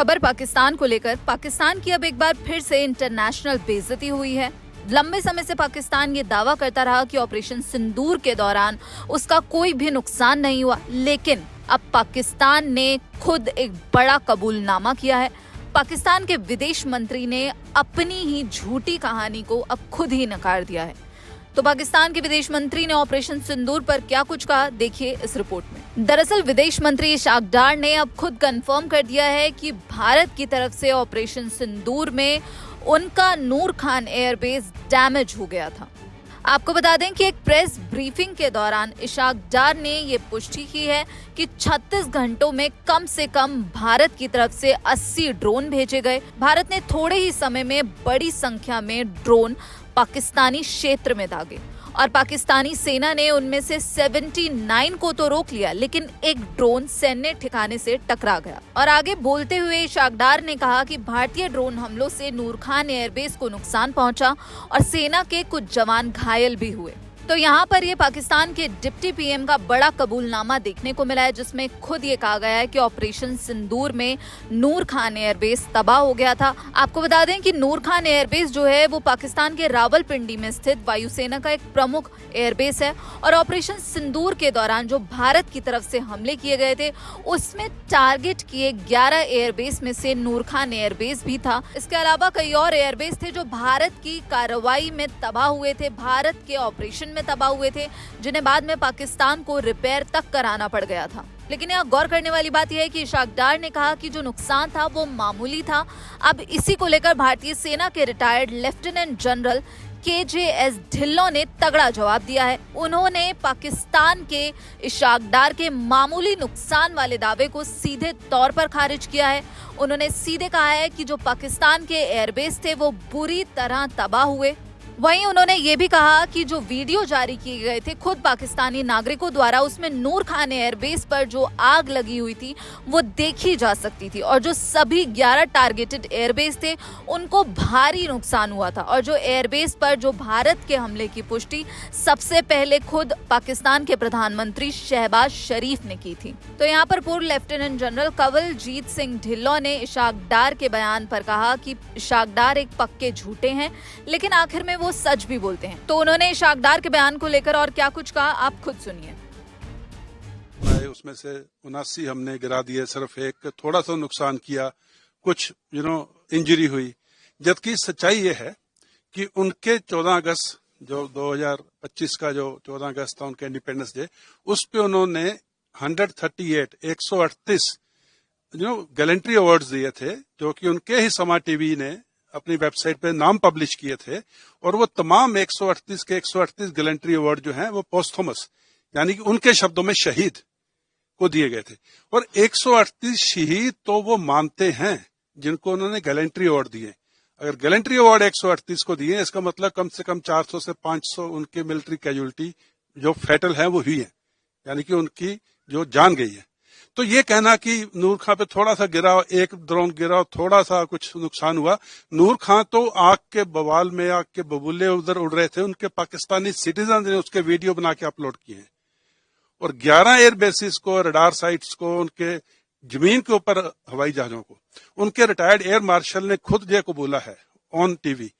खबर पाकिस्तान को लेकर। पाकिस्तान की अब एक बार फिर से इंटरनेशनल बेइज्जती हुई है। लंबे समय से पाकिस्तान ये दावा करता रहा कि ऑपरेशन सिंदूर के दौरान उसका कोई भी नुकसान नहीं हुआ, लेकिन अब पाकिस्तान ने खुद एक बड़ा कबूलनामा किया है। पाकिस्तान के विदेश मंत्री ने अपनी ही झूठी कहानी को अब खुद ही नकार दिया है। तो पाकिस्तान के विदेश मंत्री ने ऑपरेशन सिंदूर पर क्या कुछ कहा, देखिए इस रिपोर्ट में। दरअसल विदेश मंत्री इशाक डार ने अब खुद कंफर्म कर दिया है कि भारत की तरफ से ऑपरेशन सिंदूर में उनका नूर खान एयरबेस डैमेज हो गया था। आपको बता दें कि एक प्रेस ब्रीफिंग के दौरान इशाक डार ने ये पुष्टि की है कि 36 घंटों में कम से कम भारत की तरफ से 80 ड्रोन भेजे गए। भारत ने थोड़े ही समय में बड़ी संख्या में ड्रोन पाकिस्तानी क्षेत्र में दागे और पाकिस्तानी सेना ने उनमें से 79 को तो रोक लिया, लेकिन एक ड्रोन सैन्य ठिकाने से टकरा गया। और आगे बोलते हुए इशाक डार ने कहा कि भारतीय ड्रोन हमलों से नूर खान एयरबेस को नुकसान पहुंचा और सेना के कुछ जवान घायल भी हुए। तो यहाँ पर ये पाकिस्तान के डिप्टी पीएम का बड़ा कबूलनामा देखने को मिला है, जिसमें खुद ये कहा गया है कि ऑपरेशन सिंदूर में नूर खान एयरबेस तबाह हो गया था। आपको बता दें कि नूर खान एयरबेस जो है वो पाकिस्तान के रावलपिंडी में स्थित वायुसेना का एक प्रमुख एयरबेस है और ऑपरेशन सिंदूर के दौरान जो भारत की तरफ से हमले किए गए थे उसमें टारगेट किए 11 एयरबेस में से नूर खान एयरबेस भी था। इसके अलावा कई और एयरबेस थे जो भारत की कार्रवाई में तबाह हुए थे, भारत के ऑपरेशन में तबाह हुए थे, जिन्हें बाद में पाकिस्तान को रिपेयर तक कराना पड़ गया था। लेकिन यहाँ गौर करने वाली बात यह है कि इशाक डार ने कहा कि जो नुकसान था वो मामूली था। अब इसी को लेकर भारतीय सेना के retired lieutenant general KJS Dhillon ने तगड़ा जवाब दिया है। उन्होंने पाकिस्तान के इशाक डार के मामूली नुकसान वाले दावे को सीधे तौर पर खारिज किया है। उन्होंने सीधे कहा है कि जो पाकिस्तान के एयरबेस थे वो बुरी तरह तबाह हुए। वहीं उन्होंने ये भी कहा कि जो वीडियो जारी किए गए थे खुद पाकिस्तानी नागरिकों द्वारा, उसमें नूर खान एयरबेस पर जो आग लगी हुई थी वो देखी जा सकती थी और जो सभी 11 टारगेटेड एयरबेस थे उनको भारी नुकसान हुआ था। और जो एयरबेस पर जो भारत के हमले की पुष्टि सबसे पहले खुद पाकिस्तान के प्रधानमंत्री शहबाज शरीफ ने की थी। तो यहाँ पर पूर्व लेफ्टिनेंट जनरल कंवलजीत सिंह ढिल्लों ने इशाक डार के बयान पर कहा कि इशाक डार एक पक्के झूठे हैं, लेकिन आखिर में वो सच भी बोलते हैं। तो उन्होंने इशाक डार के बयान को लेकर और क्या कुछ कहा, आप खुद सुनिए। उसमें से 79 हमने गिरा दिए, सिर्फ एक थोड़ा सा नुकसान किया, कुछ इंजरी हुई। जबकि सच्चाई ये है कि उनके 14 अगस्त जो 2025 का जो 14 अगस्त था उनके इंडिपेंडेंस डे, उस पे उन्होंने 138 गैलेंट्री अवार्ड्स दिए थे, जो कि उनके ही समा टीवी ने अपनी वेबसाइट पे नाम पब्लिश किए थे। और वो तमाम 138 के 138 गैलेंट्री अवार्ड जो हैं वो पोस्थुमस, यानी कि उनके शब्दों में शहीद को दिए गए थे। और 138 शहीद तो वो मानते हैं जिनको उन्होंने गैलेंट्री अवार्ड दिए। अगर गैलेंट्री अवार्ड 138 को दिए, इसका मतलब कम से कम 400 से 500 उनके मिलिट्री कैजुअलिटी जो फैटल है वो हुई है, यानी कि उनकी जो जान गई है। तो ये कहना कि नूर खान पे थोड़ा सा गिरा, एक ड्रोन गिरा, थोड़ा सा कुछ नुकसान हुआ, नूर खान तो आग के बवाल में, आग के बबूले उधर उड़ रहे थे, उनके पाकिस्तानी सिटीजन ने उसके वीडियो बना के अपलोड किए हैं। और 11 एयर बेसिस को, रडार साइट्स को, उनके जमीन के ऊपर हवाई जहाजों को, उनके रिटायर्ड एयर मार्शल ने खुद ये कबूला है ऑन टीवी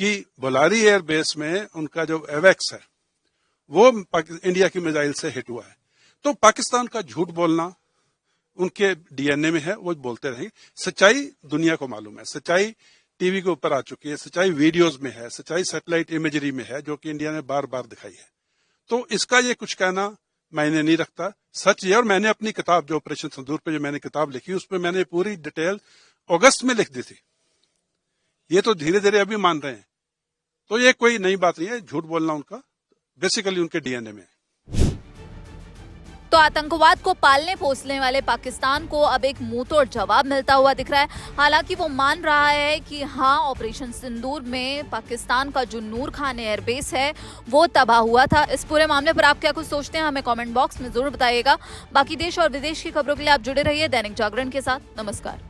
कि बोलारी एयर बेस में उनका जो एवेक्स है वो इंडिया की मिसाइल से हिट हुआ है। तो पाकिस्तान का झूठ बोलना उनके डीएनए में है, वो बोलते रहेंगे। सच्चाई दुनिया को मालूम है, सच्चाई टीवी के ऊपर आ चुकी है, सच्चाई वीडियोस में है, सच्चाई सैटेलाइट इमेजरी में है, जो कि इंडिया ने बार बार दिखाई है। तो इसका ये कुछ कहना मैंने नहीं रखता, सच ये। और मैंने अपनी किताब जो ऑपरेशन सिंदूर पे जो मैंने किताब लिखी, उसमें मैंने पूरी डिटेल अगस्त में लिख दी थी। ये तो धीरे धीरे अभी मान रहे हैं। तो ये कोई नई बात नहीं है, झूठ बोलना उनका बेसिकली उनके डीएनए में है। तो आतंकवाद को पालने पोसने वाले पाकिस्तान को अब एक मुंहतोड़ जवाब मिलता हुआ दिख रहा है। हालांकि वो मान रहा है कि हाँ, ऑपरेशन सिंदूर में पाकिस्तान का जो नूर खान एयरबेस है वो तबाह हुआ था। इस पूरे मामले पर आप क्या कुछ सोचते हैं, हमें कमेंट बॉक्स में जरूर बताइएगा। बाकी देश और विदेश की खबरों के लिए आप जुड़े रहिए दैनिक जागरण के साथ। नमस्कार।